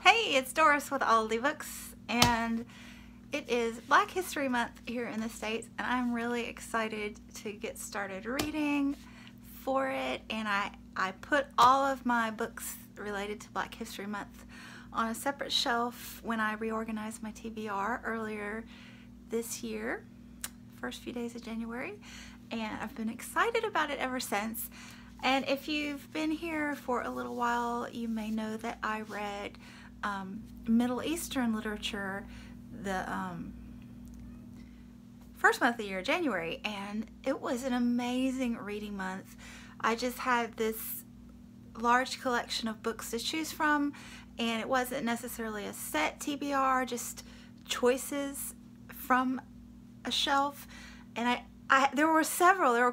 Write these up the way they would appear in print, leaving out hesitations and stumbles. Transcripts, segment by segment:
Hey, it's Doris with Oldie Books, and it is Black History Month here in the States, and I'm really excited to get started reading for it. And I put all of my books related to Black History Month on a separate shelf when I reorganized my TBR earlier this year, first few days of January, and I've been excited about it ever since. And if you've been here for a little while, you may know that I read Middle Eastern literature the first month of the year, January, and it was an amazing reading month. I just had this large collection of books to choose from, and it wasn't necessarily a set TBR, just choices from a shelf. And there were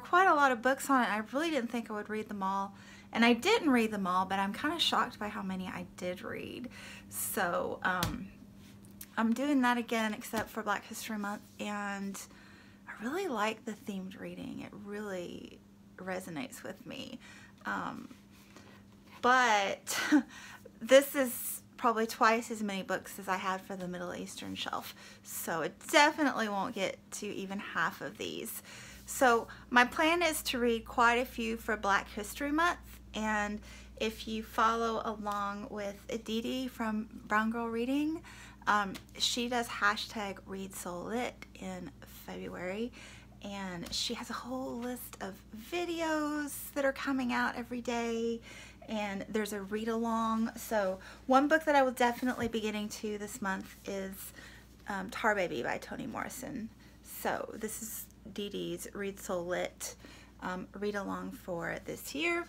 quite a lot of books on it. I really didn't think I would read them all, and I didn't read them all, but I'm kind of shocked by how many I did read. So I'm doing that again, except for Black History Month, and I really like the themed reading. It really resonates with me. But this is probably twice as many books as I had for the Middle Eastern shelf, so it definitely won't get to even half of these. So my plan is to read quite a few for Black History Month, and if you follow along with Aditi from Brown Girl Reading, she does hashtag #ReadSoulLit in February, and she has a whole list of videos that are coming out every day, and there's a read-along. So one book that I will definitely be getting to this month is Tar Baby by Toni Morrison. So this is Dee Dee's ReadSoulLit read-along for this year.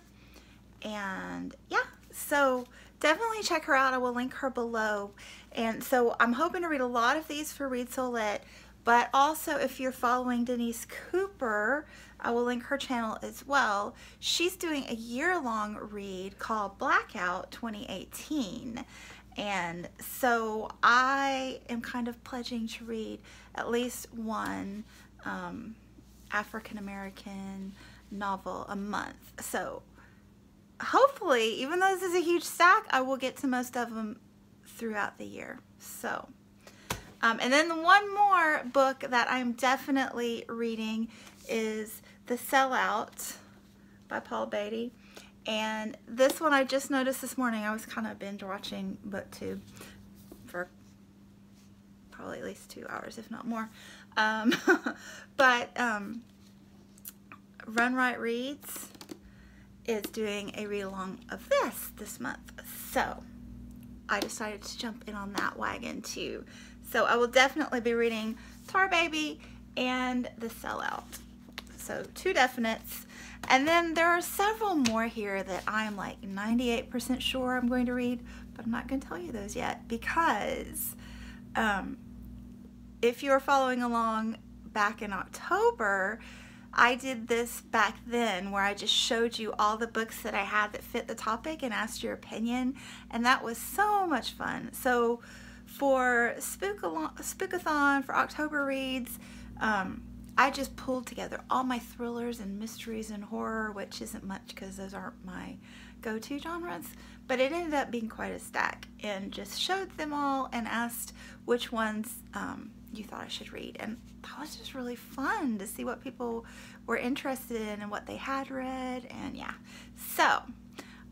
And yeah, so definitely check her out. I will link her below. And so I'm hoping to read a lot of these for ReadSoulLit, but also if you're following Denise Cooper, I will link her channel as well. She's doing a year-long read called Blackout 2018. And so I am kind of pledging to read at least one African-American novel a month. So hopefully, even though this is a huge stack, I will get to most of them throughout the year. So, and then the one more book that I'm definitely reading is The Sellout by Paul Beatty. And this one I just noticed this morning. I was kind of binge watching BookTube for probably at least 2 hours, if not more. But Runwright Reads is doing a read-along of this month. So I decided to jump in on that wagon too. So I will definitely be reading Tar Baby and The Sellout. So 2 definites. And then there are several more here that I'm like 98% sure I'm going to read, but I'm not going to tell you those yet, because if you're following along back in October, I did this back then where I just showed you all the books that I had that fit the topic and asked your opinion, and that was so much fun. So for Spookathon, for October reads, I just pulled together all my thrillers and mysteries and horror, which isn't much because those aren't my go-to genres, but it ended up being quite a stack, and just showed them all and asked which ones you thought I should read. And that was just really fun to see what people were interested in and what they had read. And yeah, so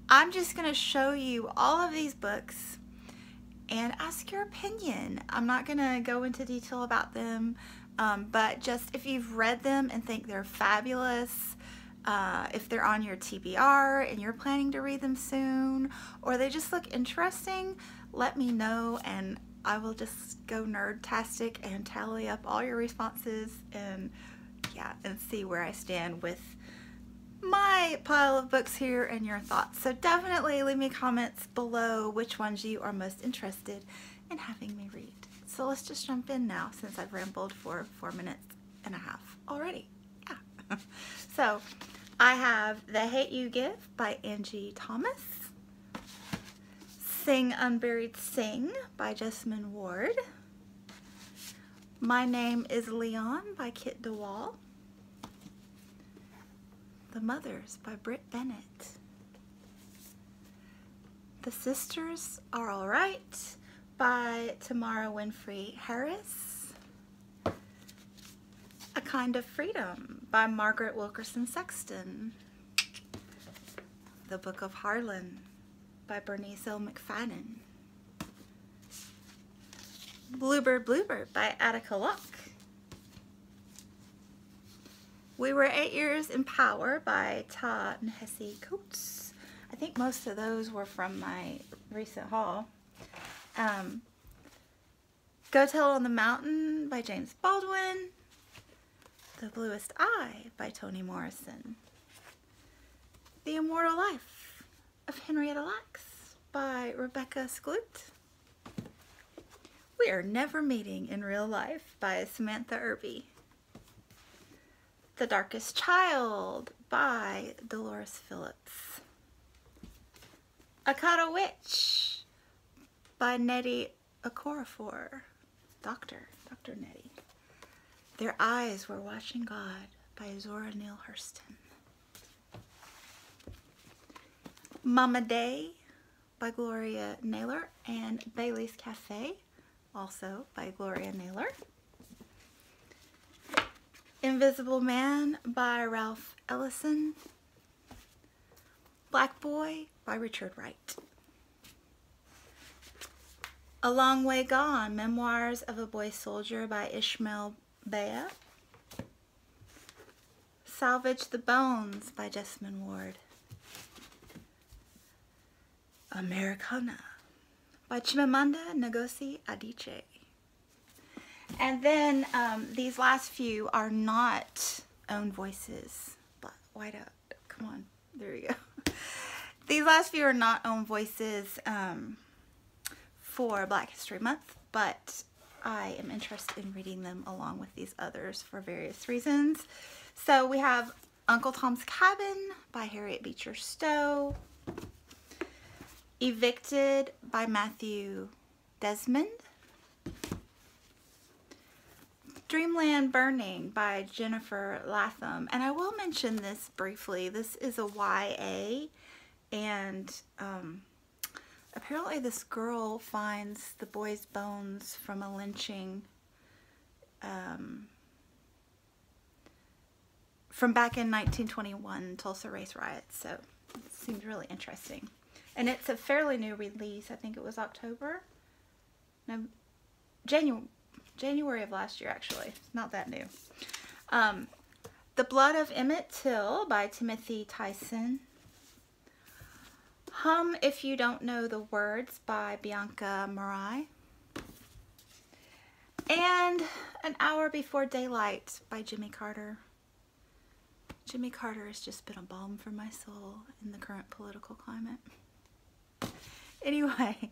I'm just going to show you all of these books and ask your opinion. I'm not going to go into detail about them, but just if you've read them and think they're fabulous, if they're on your TBR and you're planning to read them soon, or they just look interesting, let me know, and I will just go nerd-tastic and tally up all your responses, and yeah, and see where I stand with my pile of books here and your thoughts. So definitely leave me comments below which ones you are most interested in having me read. So let's just jump in now, since I've rambled for 4.5 minutes already. Yeah. So I have The Hate You Give by Angie Thomas, Sing Unburied Sing by Jessamine Ward, My Name is Leon by Kit DeWall, The Mothers by Britt Bennett, The Sisters Are Alright by Tamara Winfrey Harris. A Kind of Freedom by Margaret Wilkerson Sexton. The Book of Harlan by Bernice L. McFadden. Bluebird Bluebird by Attica Locke. We Were 8 Years in Power by Ta Nehisi Coates. I think most of those were from my recent haul. Go Tell It on the Mountain by James Baldwin. The Bluest Eye by Toni Morrison. The Immortal Life of Henrietta Lacks by Rebecca Skloot. We Are Never Meeting in Real Life by Samantha Irby. The Darkest Child by Dolores Phillips. Akata Witch by Nettie Okorafor. Dr. Nettie. Their Eyes Were Watching God by Zora Neale Hurston. Mama Day by Gloria Naylor and Bailey's Cafe, also by Gloria Naylor. Invisible Man by Ralph Ellison. Black Boy by Richard Wright. A Long Way Gone, Memoirs of a Boy Soldier by Ishmael Bea. Salvage the Bones by Jessamine Ward. Americana by Chimamanda Ngozi Adichie. And then these last few are not own voices. White out. Come on. There we go. These last few are not own voices for Black History Month, but I am interested in reading them along with these others for various reasons. So we have Uncle Tom's Cabin by Harriet Beecher Stowe. Evicted by Matthew Desmond. Dreamland Burning by Jennifer Latham. And I will mention this briefly. This is a YA, and apparently this girl finds the boy's bones from a lynching from back in 1921 Tulsa Race Riots. So it seems really interesting. And it's a fairly new release. I think it was October. No, January of last year, actually. It's not that new. The Blood of Emmett Till by Timothy Tyson. Hum If You Don't Know the Words by Bianca Marai. And An Hour Before Daylight by Jimmy Carter. Jimmy Carter has just been a balm for my soul in the current political climate. Anyway,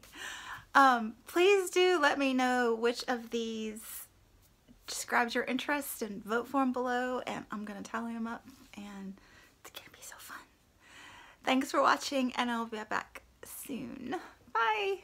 please do let me know which of these describes your interest and vote for them below, and I'm going to tally them up, and it's going to be so fun. Thanks for watching, and I'll be back soon. Bye!